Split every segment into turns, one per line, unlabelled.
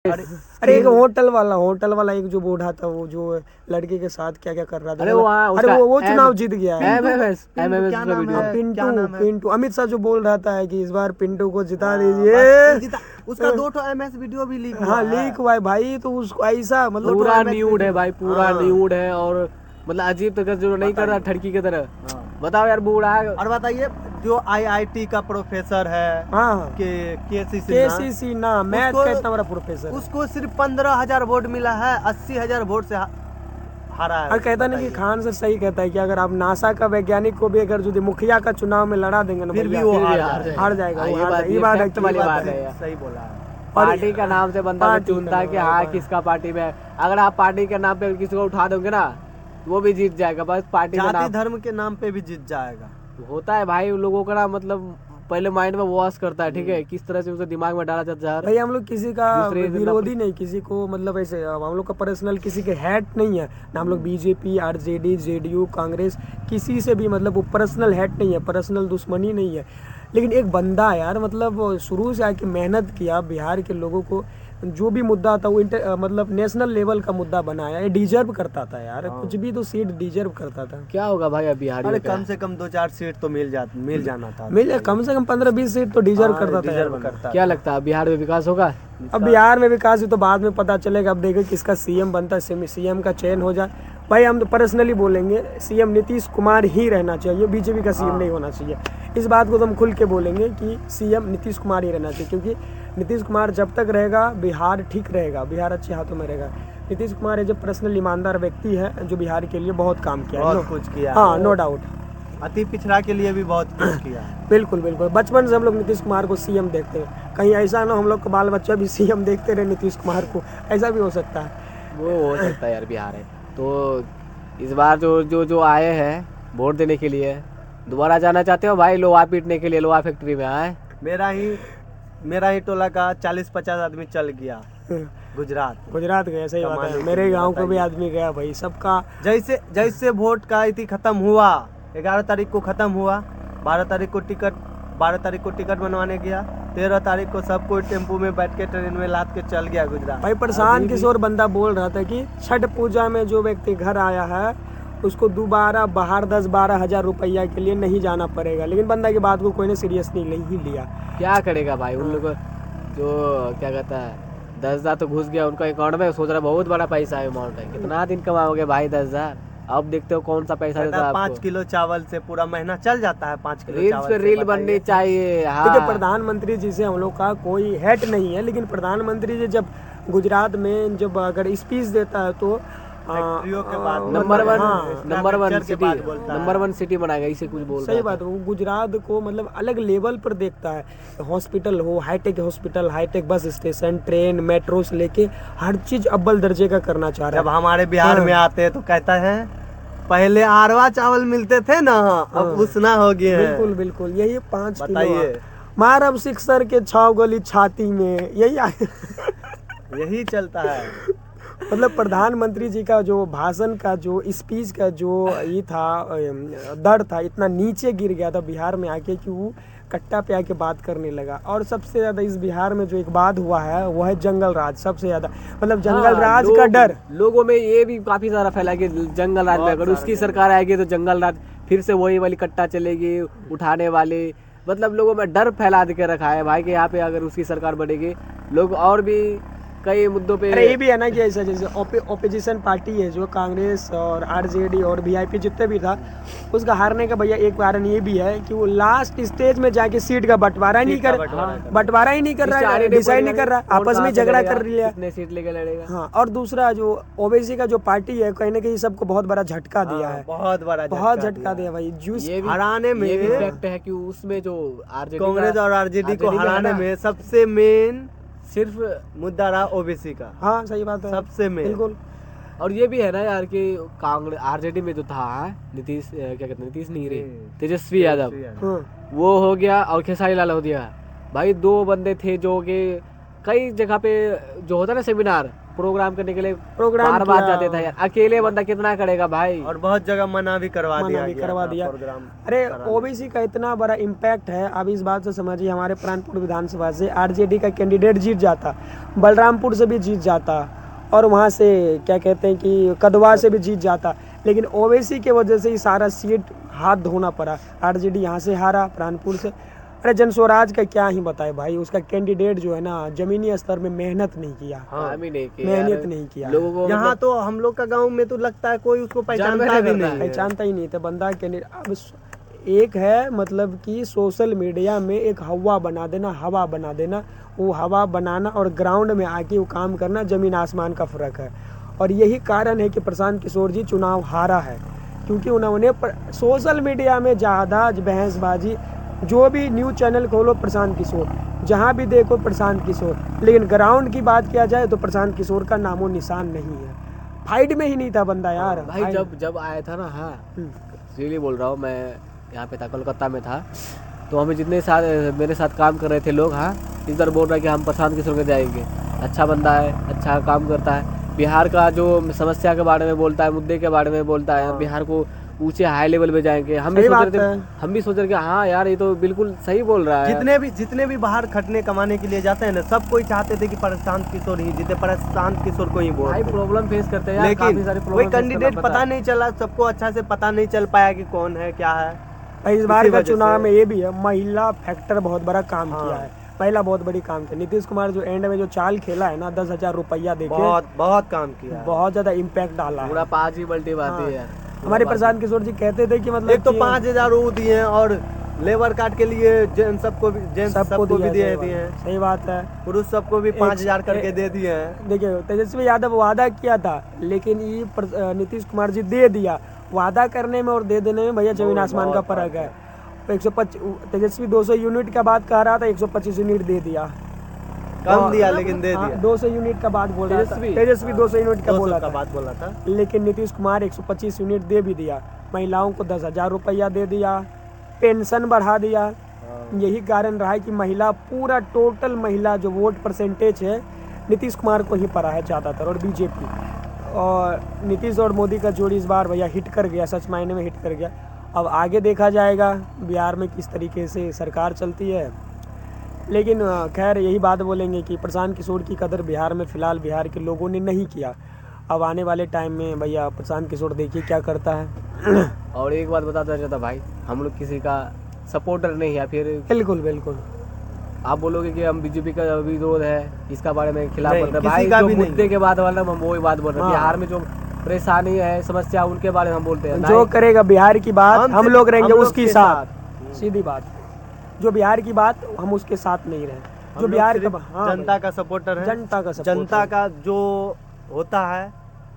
अरे एक होटल वाला एक जो बूढ़ा था, वो जो लड़के के साथ क्या क्या कर रहा था।
अरे
वो चुनाव जीत गया है।
क्या नाम है?
पिंटू अमित शाह जो बोल रहा था कि इस बार पिंटू को जिता दीजिए।
उसका 2 MS वीडियो भी लीक हुआ।
हाँ लीक हुआ है भाई। तो उसको ऐसा मतलब
पूरा न्यूड है भाई, पूरा न्यूड है। और मतलब अजीब तरीके जो नहीं कर रहा ठड़की की तरह। बताओ यार, बूढ़ा है।
और बताइए, जो IIT का प्रोफेसर है,
हाँ
के सी
ना मैथ का इतना बड़ा प्रोफेसर,
उसको सिर्फ 15,000 वोट मिला है, 80,000 वोट से हारा है।
और कहता नहीं कि खान सर सही कहता है कि अगर आप नासा का वैज्ञानिक को भी अगर जो मुखिया का चुनाव में लड़ा देंगे ना,
फिर भी वो
हार जाएगा।
ये बात है।
सही बोला है।
पार्टी का नाम से बंदा चुनता है कि हाँ किसका पार्टी में। अगर आप पार्टी के नाम पे किसी को उठा दोगे ना, वो भी जीत जाएगा। बस पार्टी का नाम,
धर्म के नाम पे भी जीत जाएगा।
होता है भाई उन लोगों का ना, मतलब पहले माइंड में वॉश करता है, ठीक है, किस तरह से उसे दिमाग में डाला जाता है।
भाई हम लोग किसी का विरोधी नहीं, किसी को मतलब ऐसे हम लोग का पर्सनल किसी के हैट नहीं है ना। हम लोग बीजेपी, RJD, JDU, कांग्रेस किसी से भी मतलब वो पर्सनल हैट नहीं है, पर्सनल दुश्मनी नहीं है। लेकिन एक बंदा यार मतलब शुरू से आके मेहनत किया, बिहार के लोगों को जो भी मुद्दा था वो मतलब नेशनल लेवल का मुद्दा बनाया। ये डिजर्व करता था यार, कुछ भी तो सीट डिजर्व करता था।
क्या होगा भाई अब बिहार में?
कम से कम 2-4 सीट तो मिल जाना था।
कम से कम 15-20 सीट तो डिजर्व करता था।
क्या लगता है बिहार में विकास होगा?
अब बिहार में विकास तो बाद में पता चलेगा। अब देखें किसका CM बनता है, CM का चयन हो जाए। भाई हम तो पर्सनली बोलेंगे CM नीतीश कुमार ही रहना चाहिए, बीजेपी का CM नहीं होना चाहिए। इस बात को तो हम खुल के बोलेंगे कि CM नीतीश कुमार ही रहना चाहिए, क्योंकि नीतीश कुमार जब तक रहेगा बिहार ठीक रहेगा, बिहार अच्छे हाथों में रहेगा। नीतीश कुमार जो पर्सनल ईमानदार व्यक्ति है, जो बिहार के लिए बहुत काम किया,
बहुत कुछ किया।
हाँ नो डाउट,
अति पिछड़ा के लिए भी बहुत कुछ किया।
बिल्कुल बिल्कुल। बचपन से हम लोग नीतीश कुमार को CM देखते हैं, कहीं ऐसा ना हम लोग का बाल बच्चा भी CM देखते रहे नीतीश कुमार को, ऐसा भी हो सकता है।
वो हो सकता है यार, बिहार है तो इस बार जो आए हैं वोट देने के लिए, दोबारा जाना चाहते हो भाई लोहा पीटने के लिए, लोहा फैक्ट्री में आए?
मेरा ही टोला का 40-50 आदमी चल गया गुजरात गया। सही बात है, मेरे गांव को भी आदमी गया भाई। सबका जैसे वोट का इति खत्म हुआ, 11 तारीख को खत्म हुआ, 12 तारीख को टिकट बनवाने गया, 13 तारीख को सब कोई टेम्पो में बैठ के ट्रेन में लाद के चल गया गुजरात। भाई
प्रशांत किशोर बंदा बोल रहा था कि छठ पूजा में जो व्यक्ति घर आया है उसको दोबारा बाहर 10-12 हजार रुपया के लिए नहीं जाना पड़ेगा। लेकिन बंदा की बात को कोई ने सीरियस नहीं लिया।
क्या करेगा भाई उन लोग जो क्या कहता है 10,000 तो घुस गया उनका अकाउंट में, सोच रहा बहुत बड़ा पैसा है, अमाउंट है। कितना दिन कमाओगे भाई 10,000? अब देखते हो कौन सा पैसा देता है आपको।
5 किलो चावल से पूरा महीना चल जाता है। 5 किलो
रील्स पे रील बननी चाहिए।
हाँ। प्रधानमंत्री जी से हम लोग का कोई हेट नहीं है, लेकिन प्रधानमंत्री जी जब गुजरात में जब अगर स्पीच देता है तो
नंबर वन सिटी बनाएगा, इसे कुछ बोल।
सही बात है, वो गुजरात को मतलब अलग लेवल पर देखता है। हॉस्पिटल हो, high tech hospital, high tech bus station, train, metro से लेके हर चीज अव्वल दर्जे का करना चाह रहा है।
जब हमारे बिहार में आते हैं तो कहता है पहले आरवा चावल मिलते थे ना, अब उसना हो गया है।
बिल्कुल बिल्कुल, यही 5 किलो मार अब सिक्सर के 6 गोली छाती में,
यही चलता है।
मतलब प्रधानमंत्री जी का जो भाषण का जो स्पीच का जो ये था दर था, इतना नीचे गिर गया था बिहार में आके कि वो कट्टा पे आके बात करने लगा। और सबसे ज्यादा इस बिहार में जो एक बात हुआ है वो है जंगल राज। सबसे ज्यादा मतलब जंगल राज का डर
लोगों में ये भी काफी ज्यादा फैला कि जंगल राज में अगर उसकी सरकार आएगी तो जंगल राज फिर से वही वाली कट्टा चलेगी उठाने वाली। मतलब लोगों में डर फैला के रखा है भाई कि यहाँ पे अगर उसकी सरकार बनेगी लोग और भी कई मुद्दों पे।
अरे ये भी है ना कि ऐसा जैसे ओपोजिशन पार्टी है जो कांग्रेस और RJD और VIP जितने भी था, उसका हारने का भैया एक कारण ये भी है कि वो लास्ट स्टेज में जाके सीट का बंटवारा ही नहीं कर रहा है, डिसाइड नहीं कर रहा, आपस में झगड़ा कर लिया
कितने सीट लेके लड़ेगा।
हाँ, और दूसरा जो OBC का जो पार्टी है कहीं ना कहीं सबको बहुत बड़ा झटका दिया है, बहुत झटका दिया भाई।
हराने में
फैक्ट है कि उसमें जो
कांग्रेस और RJD को हराने में सबसे मेन
सिर्फ
मुद्दा रहा OBC का।
हाँ सही बात है,
सबसे मेन।
बिल्कुल।
और ये भी है ना यार कि कांग्रेस RJD में जो था नीतीश क्या कहते हैं, नीतीश नहीं रे, तेजस्वी यादव, वो हो गया और खेसारी लाल हो गया। भाई 2 बंदे थे जो कि कई जगह पे जो होता है ना सेमिनार, प्रोग्राम करने के लिए
प्रोग्राम
बार बार
किया।
जाते थे यार, अकेले बंदा कितना करेगा भाई।
और बहुत जगह मना भी करवा
मना
दिया
भी
गया
करवा
था
दिया।
प्रोग्राम
अरे
कराने।
ओबीसी का इतना बड़ा इम्पैक्ट है, आप इस बात से समझिए, हमारे प्राणपुर विधानसभा से आरजेडी का कैंडिडेट जीत जाता, बलरामपुर से भी जीत जाता, और वहाँ से क्या कहते हैं कि कदवा से भी जीत जाता, लेकिन ओबीसी के वजह से ही सारा सीट हाथ धोना पड़ा। आरजेडी यहाँ से हारा प्राणपुर से। अरे जन स्वराज का क्या ही बताए भाई, उसका कैंडिडेट जो है ना जमीनी स्तर में मेहनत नहीं किया,
काम ही नहीं किया
मेहनत
यार।
नहीं किया।
लोगों को
यहाँ तो हम लोग का गांव में तो लगता है कोई उसको पहचानता
जानवर
भी
करता
नहीं
है।
है।
पहचानता ही नहीं था बंदा कैंडिडेट। अब एक है मतलब कि सोशल मीडिया में एक हवा बना देना, हवा बना देना, वो हवा बनाना और ग्राउंड में आके वो काम करना, जमीन आसमान का फर्क है। और यही कारण है कि प्रशांत किशोर जी चुनाव हारा है, क्योंकि उन्होंने सोशल मीडिया में ज़्यादा बहसबाजी, जो भी न्यूज़ चैनल खोलो प्रशांत किशोर, जहाँ भी देखो प्रशांत किशोर, लेकिन ग्राउंड की बात किया जाए तो प्रशांत किशोर का नामो निशान नहीं है। फाइट में ही नहीं था बंदा यार
भाई। जब आया था ना, हाँ रियली बोल रहा हूँ, मैं यहाँ पे था, कोलकाता में था, तो हमें जितने साथ मेरे साथ काम कर रहे थे लोग, हाँ इधर बोल रहा है कि हम प्रशांत किशोर के जाएंगे, अच्छा बंदा है, अच्छा काम करता है, बिहार का जो समस्या के बारे में बोलता है, मुद्दे के बारे में बोलता है, बिहार को ऊंचे हाई लेवल पे जाएंगे। हम भी
सही
सोच
बात
रहे थे,
है।
हम भी सोच रहे कि हाँ यार ये तो बिल्कुल सही बोल रहा है।
जितने भी बाहर खटने कमाने के लिए जाते हैं ना, सब कोई चाहते थे कि प्रशांत किशोर ही जीते, प्रशांत किशोर को ही वोट
भाई
दें।
प्रॉब्लम फेस करते हैं यार, काफी
लेकिन
सारे
कोई
प्रॉब्लम
कैंडिडेट पता नहीं चला, सबको अच्छा से पता नहीं चल पाया कि कौन है क्या है।
भाई इस बार
इसी
का
वजह
चुनाव
से-
में ये भी है, महिला फैक्टर बहुत बड़ा काम
हाँ।
किया है, पहला बहुत बड़ी काम किया। नीतीश कुमार जो एंड में जो चाल खेला है ना, 10,000 रुपया देके
बहुत बहुत काम किया है।
बहुत ज्यादा इम्पैक्ट डाला है।
पूरा 5 ही मल्टी बात
हाँ।
है यार।
हमारे प्रशांत किशोर जी कहते थे कि मतलब
एक तो
कि
5,000 वो दिए हैं, और लेबर कार्ड के लिए जेंट्स सबको भी
दिया है,
दिए हैं,
सही बात है।
पुरुष सबको भी 5,000 करके दे दिए हैं।
देखिए तेजस्वी यादव वादा किया था, लेकिन ये नीतीश कुमार जी दे दिया। वादा करने में और दे देने में भैया जमीन आसमान का फर्क है। 125 तेजस्वी 200 यूनिट का बात कह रहा था, 125 यूनिट दे दिया,
कम दिया लेकिन दे दिया।
200 यूनिट का बात बोल रहा था
तेजस्वी?
तेजस्वी 200 यूनिट का
200
बोला
का
था,
बात बोला था।
लेकिन नीतीश कुमार 125 यूनिट दे भी दिया। महिलाओं को 10,000 रुपया दे दिया, पेंशन बढ़ा दिया। यही कारण रहा है कि महिला पूरा टोटल महिला जो वोट परसेंटेज है नीतीश कुमार को ही पड़ा है ज़्यादातर, और बीजेपी। और नीतीश और मोदी का जोड़ी इस बार भैया हिट कर गया, सच मायने में हिट कर गया। अब आगे देखा जाएगा बिहार में किस तरीके से सरकार चलती है, लेकिन खैर यही बात बोलेंगे कि प्रशांत किशोर की कदर बिहार में फ़िलहाल बिहार के लोगों ने नहीं किया। अब आने वाले टाइम में भैया प्रशांत किशोर देखिए क्या करता है।
और एक बात बताता चाहता भाई, हम लोग किसी का सपोर्टर नहीं है, फिर
बिल्कुल बिल्कुल।
आप बोलोगे कि हम बीजेपी का विरोध है, इसका बारे में खिलाफ
नहीं,
बोलते हैं।
किसी
भाई
का
जो
भी नहीं।
मुद्दे के बाद वाला हम वही बात बोल रहे हैं।
हाँ।
बिहार में जो परेशानी है, समस्या, उनके बारे में हम बोलते हैं।
जो करेगा बिहार की बात हम लोग रहेंगे
हम लोग
उसकी
के
साथ। सीधी बात, जो बिहार की बात हम उसके साथ नहीं रहे,
हम
जो
लोग
बिहार
सिर्फ
का हाँ
जनता का सपोर्टर है।
जनता का support
जनता
है।
का जो होता है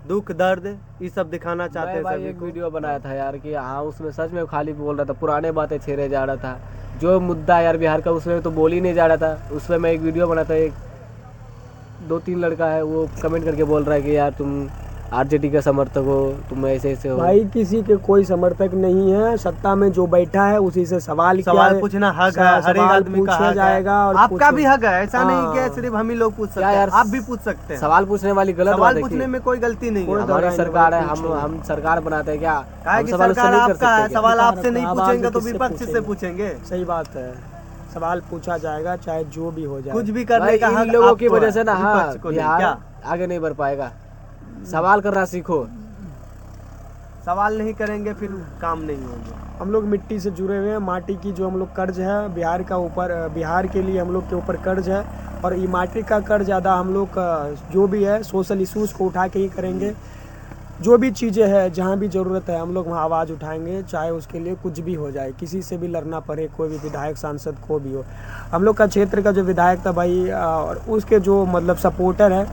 दुख दर्द, ये सब दिखाना चाहते
मैं
हैं
भाई
सभी
एक
को।
वीडियो बनाया था यार कि हाँ उसमें सच में खाली बोल रहा था, पुराने बातें छेड़े जा रहा था। जो मुद्दा यार बिहार का उसमें तो बोल ही नहीं जा रहा था। उसमें मैं एक वीडियो बनाया था, एक 2-3 लड़का है वो कमेंट करके बोल रहा है कि यार तुम आरजेडी का समर्थक हो, तुम ऐसे ऐसे हो।
भाई किसी के कोई समर्थक नहीं है, सत्ता में जो बैठा है उसी से सवाल
पूछना हक है, हर एक आदमी का हक
जाएगा।
है।
और
आपका
पूछो।
भी हक है, ऐसा नहीं कि
हाँ।
सिर्फ हम ही लोग पूछ सकते
क्या
हैं,
यार,
आप भी पूछ सकते हैं।
सवाल पूछने वाली गलत बात
सवाल
है
पूछने
कि
में कोई गलती नहीं है।
हमारी सरकार है,
पूछो।
हम सरकार बनाते हैं क्या?
काहे
हम
कि
सवाल उससे
सरकार
नहीं कर
आपका है,
सकते क्या?
सवाल आपसे नहीं
आवाज
पूछेंगे तो
किससे
विपक्ष से
पूछेंगे?
पूछेंगे।
सही बात है, सवाल पूछा जाएगा चाहे जो भी हो जाए।
कुछ भी करने
भाई
का हक
इन लोगों की
आपको
वजह
है,
से ना हाँ
विपक्ष को नहीं।
बिहार
क्या
आगे नहीं बढ़ पाएगा। सवाल करना सीखो।
सवाल नहीं करेंगे फिर काम नहीं होंगे।
हम लोग मिट्टी से जुड़े हुए हैं, माटी की जो हम लोग कर्ज है बिहार का ऊपर, बिहार के लिए हम लोग के ऊपर कर्ज है। और ये माटी का कर्ज ज़्यादा हम लोग का जो भी है सोशल इशूज़ को उठा के ही करेंगे। जो भी चीज़ें हैं जहाँ भी ज़रूरत है हम लोग वहाँ आवाज़ उठाएंगे, चाहे उसके लिए कुछ भी हो जाए, किसी से भी लड़ना पड़े, कोई भी विधायक सांसद को भी हो। हम लोग का क्षेत्र का जो विधायक था भाई, और उसके जो मतलब सपोर्टर है,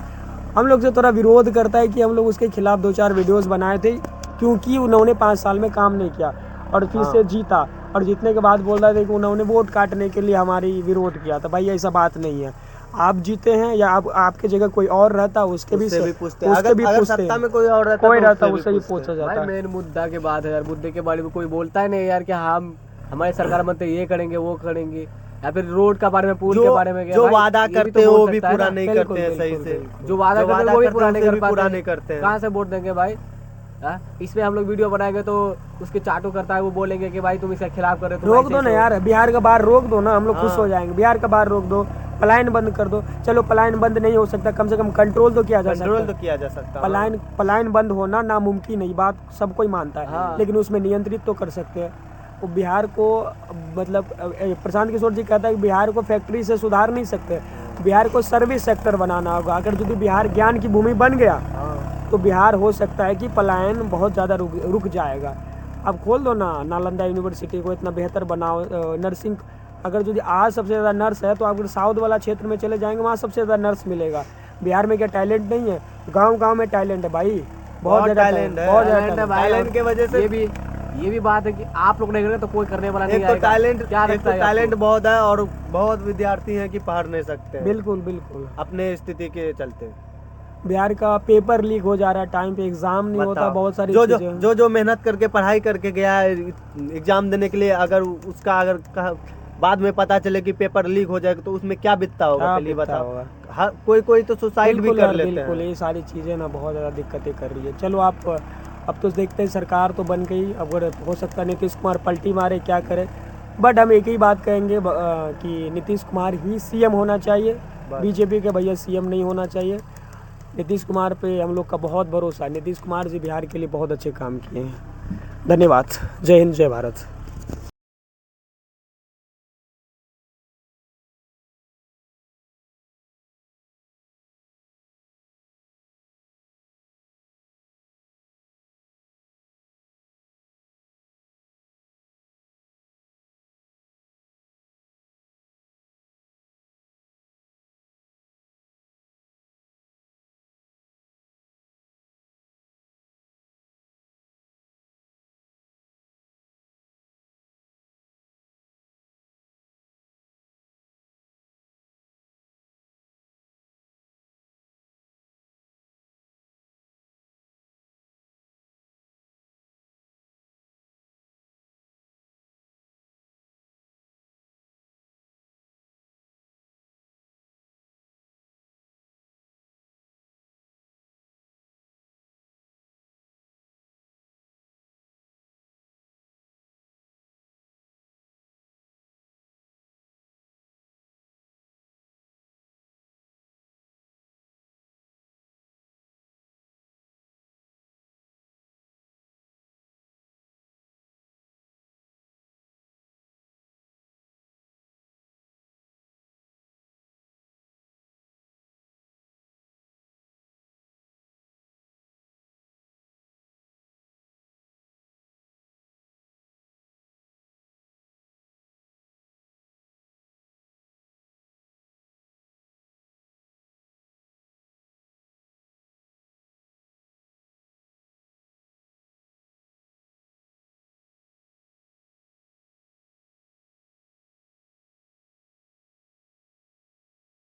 हम लोग से थोड़ा विरोध करता है कि हम लोग उसके खिलाफ 2-4 वीडियोज़ बनाए थे, क्योंकि उन्होंने 5 साल में काम नहीं किया और फिर से जीता। और जीतने के बाद बोल रहे थे कि उन्होंने वोट काटने के लिए हमारी विरोध किया था। भाई ऐसा बात नहीं है, आप जीते हैं या आप आपके जगह कोई और रहता उसके भी
पूछते हैं। अगर सत्ता में कोई और रहता
कोई
तो
रहता
उससे
उससे भी
पूछते
पूछा
हैं।
जाता
भाई
है।
मेन मुद्दा के बाद है यार, मुद्दे के बारे में कोई बोलता ही नहीं यार कि हम हमारे सरकार बनते ये करेंगे वो करेंगे। या फिर रोड का बारे में, पुल के बारे में,
जो वादा करते हैं वो भी
सकता है
पूरा
ना।
नहीं
बिल्कुल,
करते हैं सही
बिल्कुल,
से।
बिल्कुल।
जो वादा करते हैं वो भी पूरा नहीं कर
पूरा
पाते
नहीं करते हैं।
कहाँ से वोट देंगे भाई? हाँ? इसमें हम लोग वीडियो बनाएंगे तो उसके चाटू करता है, वो बोलेंगे कि भाई तुम इसके खिलाफ कर रहे हो, तुम
रोक
ऐसे
दो ना
ही
यार, बिहार का बाहर रोक दो ना, हम लोग खुश
हाँ।
हो जाएंगे। बिहार का बाहर रोक दो, पलायन बंद कर दो। चलो पलायन बंद नहीं हो सकता, कम से कम कंट्रोल तो किया जा सकता
कंट्रोल
है।
तो किया जा सकता है।
पलायन बंद होना नामुमकिन है, ये बात सब कोई मानता है।
हाँ।
लेकिन उसमें नियंत्रित तो कर सकते हैं। वो बिहार को मतलब प्रशांत किशोर जी कहता है कि बिहार को फैक्ट्री से सुधार नहीं सकते, बिहार को सर्विस सेक्टर बनाना होगा। अगर यदि बिहार ज्ञान की भूमि बन गया तो बिहार हो सकता है कि पलायन बहुत ज़्यादा रुक जाएगा। अब खोल दो ना नालंदा यूनिवर्सिटी को, इतना बेहतर बनाओ। नर्सिंग, अगर यदि आज सबसे ज़्यादा नर्स है तो आप साउथ वाला क्षेत्र में चले जाएंगे, वहाँ सबसे ज़्यादा नर्स मिलेगा। बिहार में क्या टैलेंट नहीं है? गांव-गांव में टैलेंट है भाई, बहुत ज़्यादा टैलेंट है, बहुत ज़्यादा टैलेंट।
टैलेंट के वजह से
ये भी बात है कि आप लोग नहीं करेंगे तो कोई करने वाला नहीं
एक तो
आएगा। क्या लगता है
टैलेंट
आपको?
बहुत है और बहुत विद्यार्थी हैं कि पढ़ नहीं सकते हैं
बिल्कुल बिल्कुल।
अपने स्थिति के चलते।
बिहार का पेपर लीक हो जा रहा है, टाइम पे एग्जाम नहीं होता,
बताओ,
बहुत सारी
जो
चीजें।
जो मेहनत करके पढ़ाई करके गया है एग्जाम देने के लिए, अगर उसका बाद में पता चले कि पेपर लीक हो जाएगा तो उसमें क्या बीतता होगा?
क्या
पहले
बीतता
बताओ।
होगा?
कोई तो सुसाइड भी
बिल्कुल
कर
यार,
लेते
बिल्कुल
हैं।
ये सारी चीज़ें ना बहुत ज़्यादा दिक्कतें कर रही है। चलो आप अब तो देखते हैं, सरकार तो बन गई, अब हो सकता है नीतीश कुमार पलटी मारे, क्या करे। बट हम एक ही बात कहेंगे कि नीतीश कुमार ही सीएम होना चाहिए, बीजेपी के भैया सीएम नहीं होना चाहिए। नीतीश कुमार पे हम लोग का बहुत भरोसा है। नीतीश कुमार जी बिहार के लिए बहुत अच्छे काम किए हैं। धन्यवाद। जय हिंद, जय भारत।